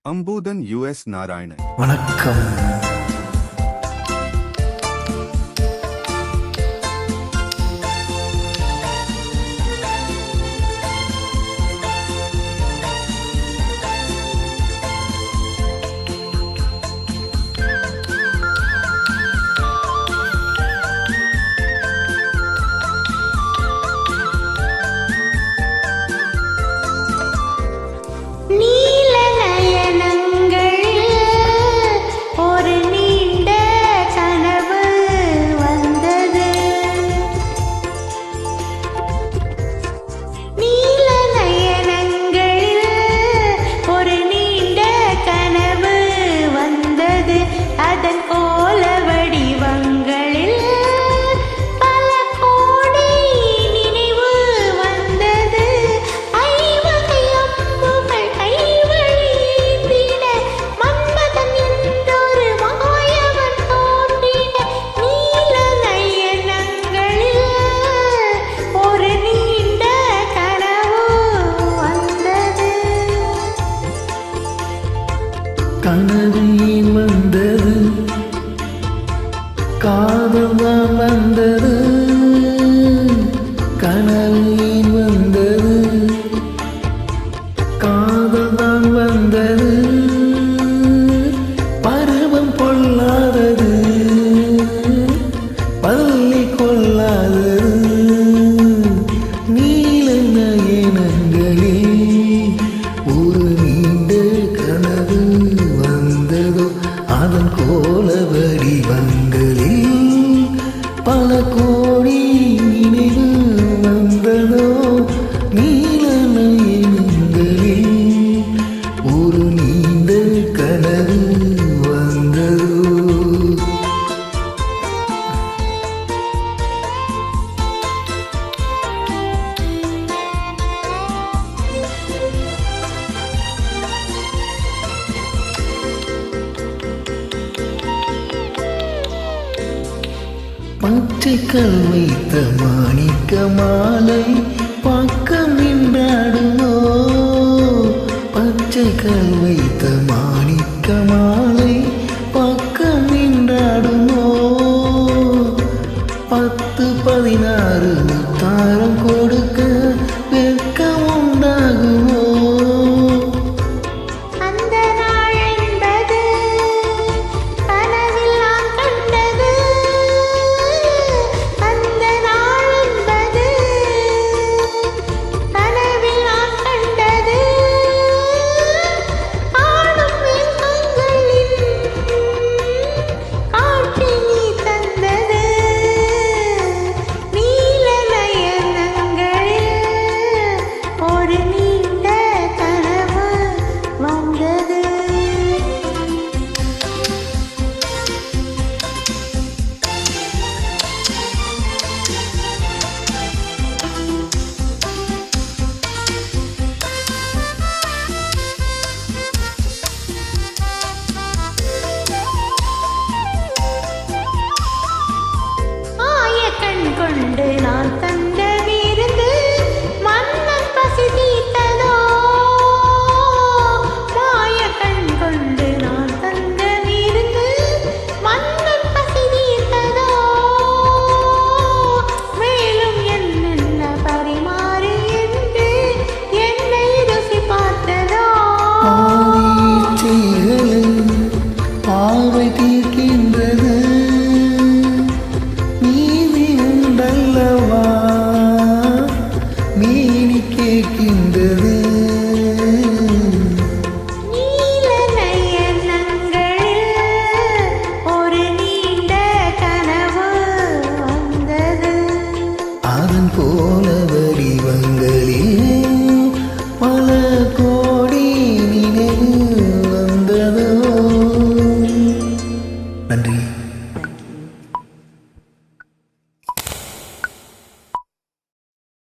அம்பூதன் US Narayanan. வணக்கம். கனவில் வந்தது, காதல் தான் வந்தது. கனவில் வந்தது, காதல் தான் வந்தது. பருவம் பொல்லாதது, பள்ளி கொள்ளாதது. நீல நயனங்களே ஒரு நீண்ட கனவு வந்ததோ, அதன் கோல வடிவங்களில் பல கோடி நினைவு வந்ததோ. நீல நயனங்களில் ஒரு நீண்ட கனவு வந்ததோ. பச்சைக்கல் வைத்த மாணிக்க மாலை பக்கம் நின்றாடுமோ. பச்சைக்கல் வைத்த மாணிக்க மாலை பக்கம் நின்றாடுமோ.